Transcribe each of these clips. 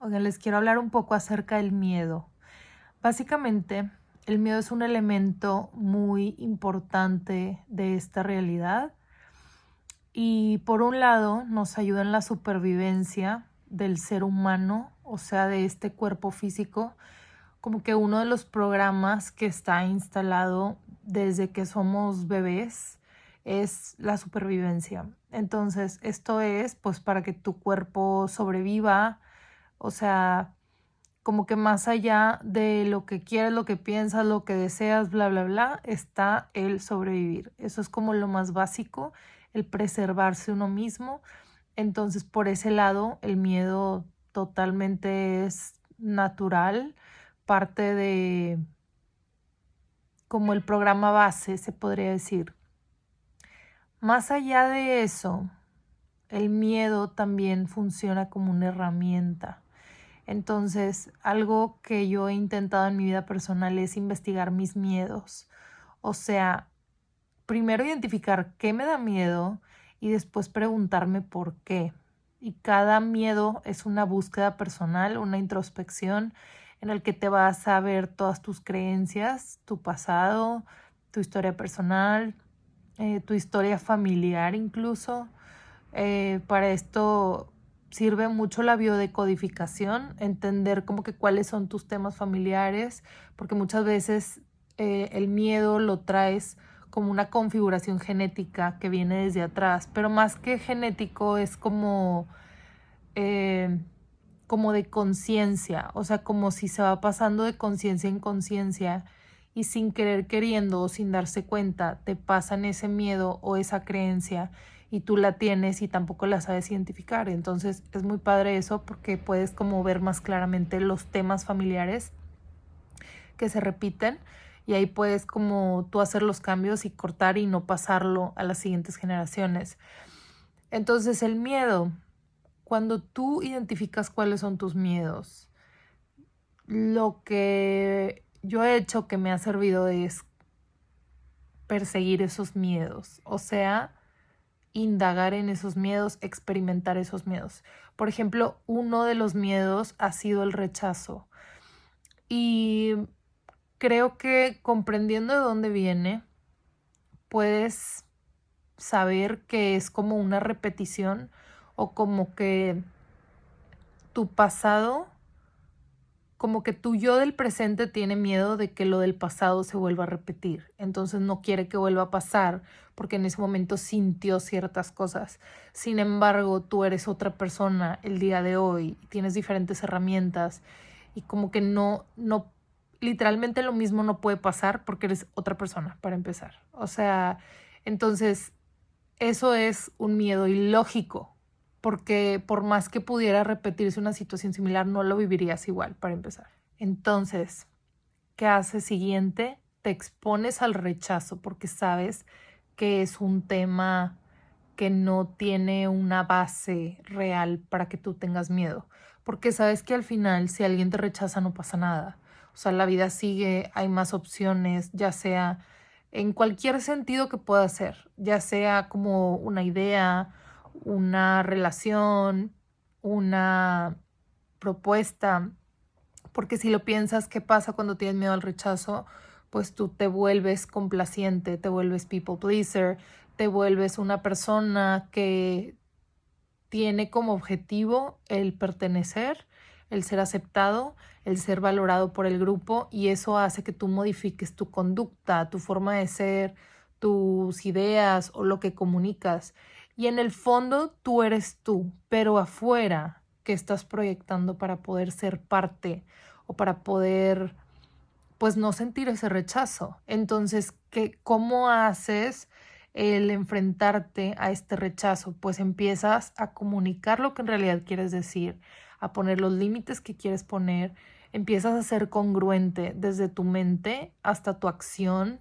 Oigan, les quiero hablar un poco acerca del miedo. Básicamente, el miedo es un elemento muy importante de esta realidad y por un lado nos ayuda en la supervivencia del ser humano, o sea, de este cuerpo físico, como que uno de los programas que está instalado desde que somos bebés es la supervivencia. Entonces, esto es pues para que tu cuerpo sobreviva, o sea, como que más allá de lo que quieres, lo que piensas, lo que deseas, bla, bla, bla, está el sobrevivir. Eso es como lo más básico, el preservarse uno mismo. Entonces, por ese lado, el miedo totalmente es natural, parte de como el programa base, se podría decir. Más allá de eso, el miedo también funciona como una herramienta. Entonces, algo que yo he intentado en mi vida personal es investigar mis miedos. O sea, primero identificar qué me da miedo y después preguntarme por qué. Y cada miedo es una búsqueda personal, una introspección en el que te vas a ver todas tus creencias, tu pasado, tu historia personal, tu historia familiar incluso. Para esto sirve mucho la biodecodificación, entender como que cuáles son tus temas familiares, porque muchas veces el miedo lo traes como una configuración genética que viene desde atrás, pero más que genético es eh, como de conciencia, o sea, como si se va pasando de conciencia en conciencia y sin querer queriendo o sin darse cuenta te pasan ese miedo o esa creencia y tú la tienes y tampoco la sabes identificar. Entonces es muy padre eso porque puedes como ver más claramente los temas familiares que se repiten y ahí puedes como tú hacer los cambios y cortar y no pasarlo a las siguientes generaciones. Entonces el miedo, cuando tú identificas cuáles son tus miedos, lo que yo he hecho que me ha servido es perseguir esos miedos, o sea, indagar en esos miedos, experimentar esos miedos. Por ejemplo, uno de los miedos ha sido el rechazo y creo que comprendiendo de dónde viene, puedes saber que es como una repetición o como que tu pasado, como que tu yo del presente tiene miedo de que lo del pasado se vuelva a repetir. Entonces no quiere que vuelva a pasar porque en ese momento sintió ciertas cosas. Sin embargo, tú eres otra persona el día de hoy, tienes diferentes herramientas y como que no, literalmente lo mismo no puede pasar porque eres otra persona para empezar. O sea, entonces eso es un miedo ilógico porque por más que pudiera repetirse una situación similar, no lo vivirías igual, para empezar. Entonces, ¿qué haces siguiente? Te expones al rechazo porque sabes que es un tema que no tiene una base real para que tú tengas miedo, porque sabes que al final si alguien te rechaza no pasa nada. O sea, la vida sigue, hay más opciones, ya sea en cualquier sentido que pueda ser, ya sea como una idea, una relación, una propuesta, porque si lo piensas, ¿qué pasa cuando tienes miedo al rechazo? Pues tú te vuelves complaciente, te vuelves people pleaser, te vuelves una persona que tiene como objetivo el pertenecer, el ser aceptado, el ser valorado por el grupo y eso hace que tú modifiques tu conducta, tu forma de ser, tus ideas o lo que comunicas. Y en el fondo tú eres tú, pero afuera, ¿qué estás proyectando para poder ser parte o para poder pues no sentir ese rechazo? Entonces, ¿cómo haces el enfrentarte a este rechazo? Pues empiezas a comunicar lo que en realidad quieres decir, a poner los límites que quieres poner, empiezas a ser congruente desde tu mente hasta tu acción,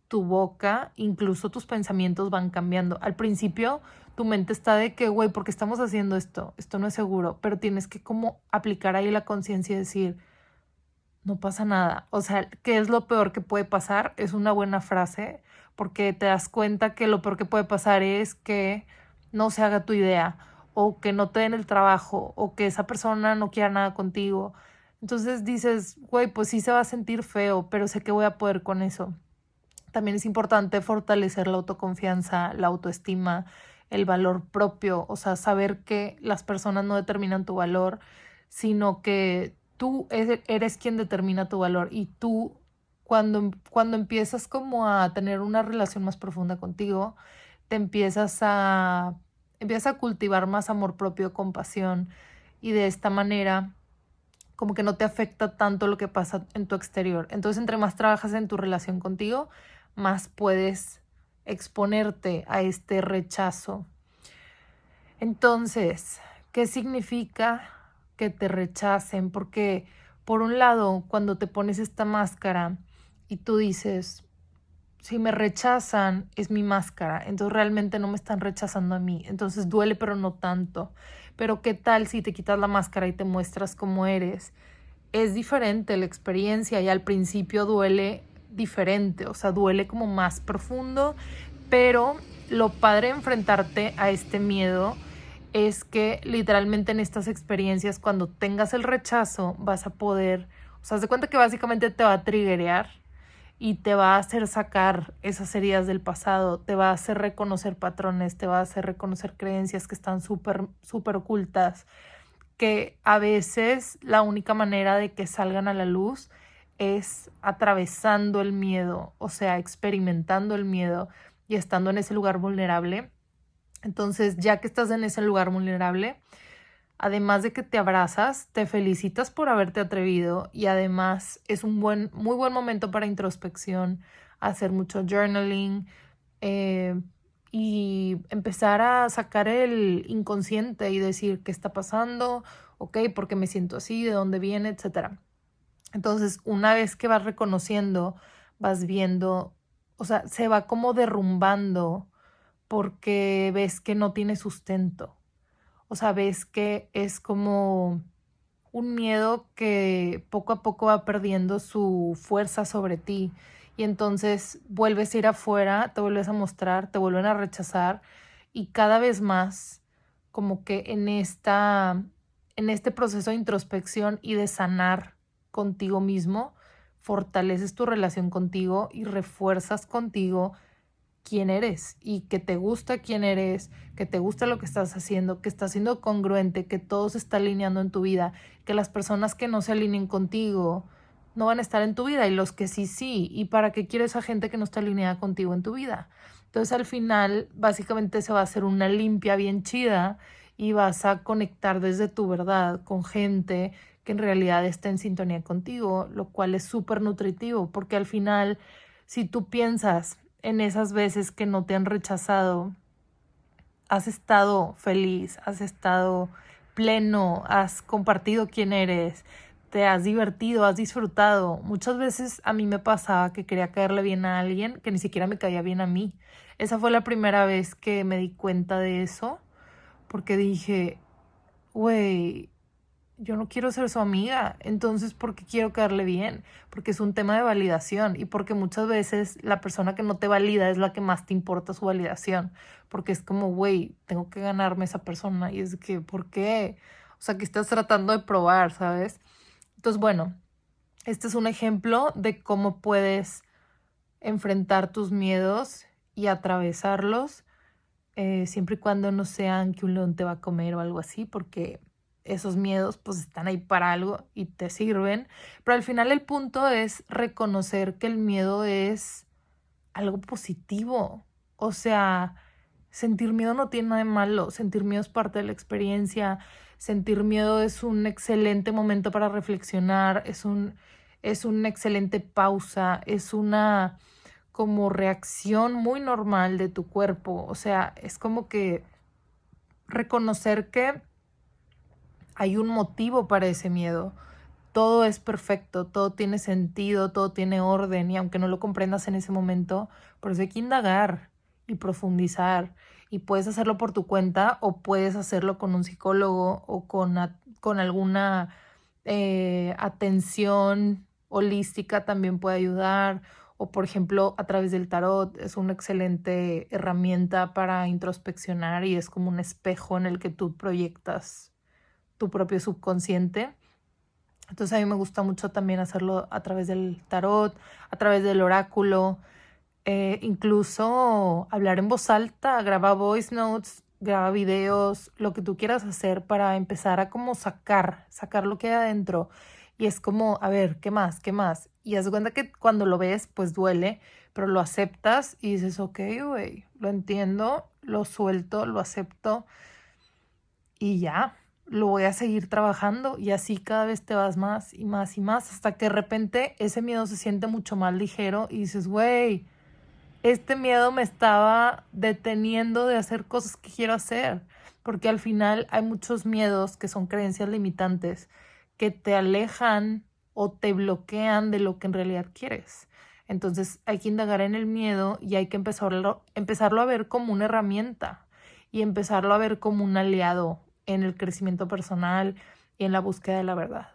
tu boca, incluso tus pensamientos van cambiando. Al principio tu mente está de que, güey, ¿por qué estamos haciendo esto? Esto no es seguro, pero tienes que como aplicar ahí la conciencia y decir, no pasa nada. O sea, ¿qué es lo peor que puede pasar? Es una buena frase porque te das cuenta que lo peor que puede pasar es que no se haga tu idea o que no te den el trabajo, o que esa persona no quiera nada contigo. Entonces dices, güey, pues sí se va a sentir feo, pero sé que voy a poder con eso. También es importante fortalecer la autoconfianza, la autoestima, el valor propio, o sea, saber que las personas no determinan tu valor, sino que tú eres quien determina tu valor y tú cuando empiezas como a tener una relación más profunda contigo, te empiezas a cultivar más amor propio, compasión y de esta manera como que no te afecta tanto lo que pasa en tu exterior. Entonces, entre más trabajas en tu relación contigo, más puedes exponerte a este rechazo. Entonces, ¿qué significa que te rechacen? Porque, por un lado, cuando te pones esta máscara y tú dices, si me rechazan, es mi máscara, entonces realmente no me están rechazando a mí, entonces duele pero no tanto. Pero ¿qué tal si te quitas la máscara y te muestras como eres? Es diferente la experiencia y al principio duele diferente, o sea, duele como más profundo, pero lo padre de enfrentarte a este miedo es que literalmente en estas experiencias, cuando tengas el rechazo, vas a poder, o sea, haz de cuenta que básicamente te va a triggerear y te va a hacer sacar esas heridas del pasado, te va a hacer reconocer patrones, te va a hacer reconocer creencias que están súper, súper ocultas, que a veces la única manera de que salgan a la luz es atravesando el miedo, o sea, experimentando el miedo y estando en ese lugar vulnerable. Entonces, ya que estás en ese lugar vulnerable, además de que te abrazas, te felicitas por haberte atrevido y además es un muy buen momento para introspección, hacer mucho journaling eh, y empezar a sacar el inconsciente y decir qué está pasando, ok, por qué me siento así, de dónde viene, etcétera. Entonces, una vez que vas reconociendo, vas viendo, o sea, se va como derrumbando porque ves que no tiene sustento. O sea, ves que es como un miedo que poco a poco va perdiendo su fuerza sobre ti y entonces vuelves a ir afuera, te vuelves a mostrar, te vuelven a rechazar y cada vez más como que en este proceso de introspección y de sanar contigo mismo, fortaleces tu relación contigo y refuerzas contigo quién eres y que te gusta quién eres, que te gusta lo que estás haciendo, que estás siendo congruente, que todo se está alineando en tu vida, que las personas que no se alineen contigo no van a estar en tu vida y los que sí, sí. ¿Y para qué quieres a gente que no está alineada contigo en tu vida? Entonces al final básicamente se va a hacer una limpia bien chida y vas a conectar desde tu verdad con gente que en realidad está en sintonía contigo, lo cual es súper nutritivo porque al final si tú piensas en esas veces que no te han rechazado, has estado feliz, has estado pleno, has compartido quién eres, te has divertido, has disfrutado. Muchas veces a mí me pasaba que quería caerle bien a alguien que ni siquiera me caía bien a mí. Esa fue la primera vez que me di cuenta de eso, porque dije, güey, yo no quiero ser su amiga, entonces ¿por qué quiero quedarle bien? Porque es un tema de validación y porque muchas veces la persona que no te valida es la que más te importa su validación, porque es como, güey, tengo que ganarme esa persona y es que, ¿por qué? O sea, que estás tratando de probar, ¿sabes? Entonces, bueno, este es un ejemplo de cómo puedes enfrentar tus miedos y atravesarlos siempre y cuando no sean que un león te va a comer o algo así, porque esos miedos pues están ahí para algo y te sirven, pero al final el punto es reconocer que el miedo es algo positivo, o sea, sentir miedo no tiene nada de malo, sentir miedo es parte de la experiencia, sentir miedo es un excelente momento para reflexionar, es una excelente pausa, es una como reacción muy normal de tu cuerpo. O sea, es como que reconocer que hay un motivo para ese miedo. Todo es perfecto, todo tiene sentido, todo tiene orden y aunque no lo comprendas en ese momento, por eso hay que indagar y profundizar y puedes hacerlo por tu cuenta o puedes hacerlo con un psicólogo o con alguna atención holística también puede ayudar O por ejemplo, a través del tarot es una excelente herramienta para introspeccionar y es como un espejo en el que tú proyectas tu propio subconsciente. Entonces a mí me gusta mucho también hacerlo a través del tarot, a través del oráculo, incluso hablar en voz alta, graba voice notes, graba videos, lo que tú quieras hacer para empezar a como sacar lo que hay adentro. Y es como, a ver, ¿qué más? ¿Qué más? Y haz de cuenta que cuando lo ves, pues duele, pero lo aceptas y dices, ok, güey, lo entiendo, lo suelto, lo acepto y ya, lo voy a seguir trabajando y así cada vez te vas más y más y más hasta que de repente ese miedo se siente mucho más ligero y dices, güey, este miedo me estaba deteniendo de hacer cosas que quiero hacer, porque al final hay muchos miedos que son creencias limitantes que te alejan o te bloquean de lo que en realidad quieres. Entonces hay que indagar en el miedo y hay que empezarlo a ver como una herramienta y empezarlo a ver como un aliado en el crecimiento personal y en la búsqueda de la verdad.